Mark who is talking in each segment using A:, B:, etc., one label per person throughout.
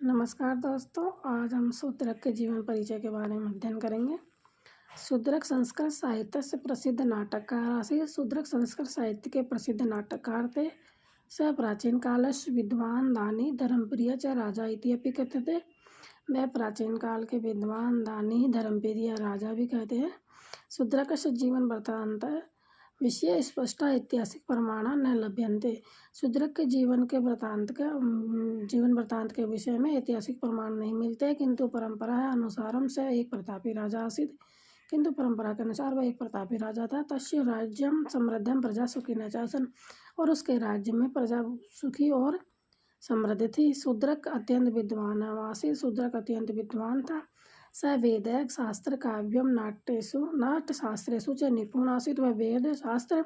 A: नमस्कार दोस्तों, आज हम शूद्रक के जीवन परिचय के बारे में अध्ययन करेंगे। शूद्रक संस्कृत साहित्य से प्रसिद्ध नाटककार आसीत्। शूद्रक संस्कृत साहित्य के प्रसिद्ध नाटककार थे। स प्राचीन कालस्य विद्वान दानी धर्मप्रिय च राजा इति अपि कथ्यते। वह प्राचीन काल के विद्वान दानी धर्मप्रिय राजा भी कहते हैं। शूद्रकस्य जीवन वृत्तांत विषय स्पष्ट ऐतिहासिक प्रमाण न लभ्यन्ते। शूद्रक के जीवन वृत्तांत के विषय में ऐतिहासिक प्रमाण नहीं मिलते, किंतु परंपरा अनुसारम से एक प्रतापी राजा आसीत्। किंतु परंपरा के अनुसार वह एक प्रतापी राजा था। तस्य राज्यम समृद्धम प्रजा सुखिनः च आसन्, और उसके राज्य में प्रजा सुखी और समृद्ध थी। शूद्रक अत्यंत विद्वान आसीत्। शूद्रक अत्यंत विद्वान था। स वेद शास्त्र काव्यम नाट्यशास्त्रेषु च निपुण आसीत्। वह वेद शास्त्र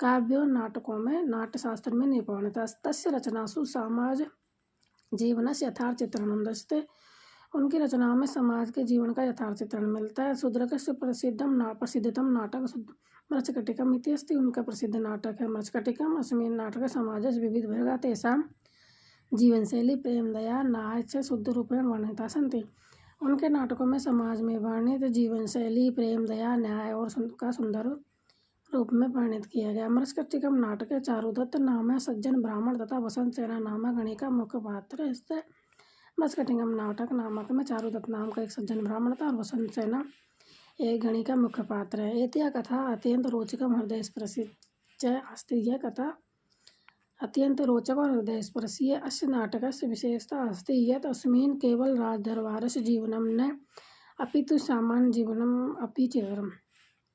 A: काव्यों नाटकों में नाट्यशास्त्र में निपुण था। तस्य रचनासु समाज जीवनस्य यथार्थ चित्रणं दृश्यते। उनकी रचनाओं में समाज के जीवन का यथार्थ चित्रण मिलता है। शूद्रकस्य प्रसिद्धतम नाटक मृच्छकटिकम् इति अस्ति। उनका प्रसिद्ध नाटक है मृच्छकटिकम्। अस्मिन् नाटके समाजस्य विविधवर्गाः तेषां जीवनशैली प्रेम दया न्याय च शुद्धरूपेण वर्णिताः सन्ति। उनके नाटकों में समाज में वर्णित जीवन शैली प्रेम दया न्याय और का सुंदर रूप में वर्णित किया गया। मृच्छकटिकम् नाटक चारुदत्त नाम सज्जन ब्राह्मण तथा वसंत सेना नामक गणिका मुख्य पात्र है। मृच्छकटिकम् नाटक नामक में चारुदत्त नाम का एक सज्जन ब्राह्मण था और वसंत सेना एक गणिका मुख्य पात्र है। एतया कथा अत्यंत रोचकम हृदयस्पर्शी च अस्ति। यह कथा अत्यंत रोचक और हृदयस्पर्शी। अस्य नाटकस्य विशेषता अस्ति यत् अस्मिन् केवल राजदरबारस्य जीवनं न अपितु सामान्य जीवनम् अपि चित्रम्।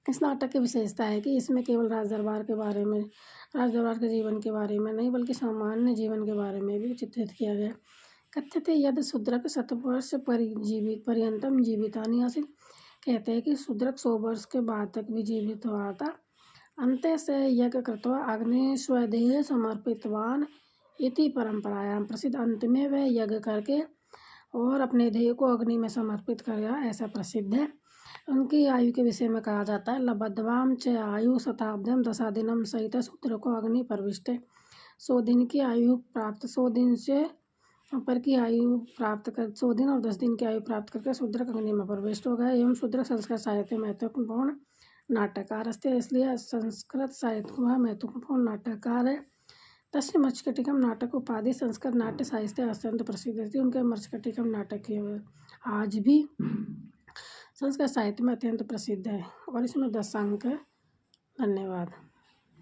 A: इस नाटक की विशेषता है कि इसमें केवल राजदरबार के जीवन के बारे में नहीं, बल्कि सामान्य जीवन के बारे में भी चित्रित किया गया। कथ्यते यद् शूद्रक 100 वर्ष पर्यंतम जीवितानि आसीत्। कहते हैं कि शूद्रक 100 वर्ष के बाद तक भी जीवित हुआ था। अन्ते से यज्ञ कृत्वा अग्नि स्वदेह समर्पितवान इति परंपरायां प्रसिद्ध। अंत में वह यज्ञ करके और अपने देह को अग्नि में समर्पित कर गया, ऐसा प्रसिद्ध है। उनकी आयु के विषय में कहा जाता है लब्धवाम च आयु शताब्दम दशादिनम सहित शूद्र को अग्नि प्रविष्टे। 100 दिन की आयु प्राप्त 100 दिन से ऊपर की आयु प्राप्त कर 100 दिन और 10 दिन की आयु प्राप्त करके शूद्रक अग्नि में प्रविष्ट हो गए। एवं शूद्रक संस्कृत साहित्य महत्वपूर्ण नाटककार अस्ति, इसलिए संस्कृत साहित्य वह महत्वपूर्ण नाटककार है। तस्य मृच्छकटिकम् नाटक उपाधि संस्कृत नाट्य साहित्य अत्यंत प्रसिद्ध थी। उनके मृच्छकटिकम् नाटक आज भी संस्कृत साहित्य में अत्यंत प्रसिद्ध है और इसमें 10 अंक है। धन्यवाद।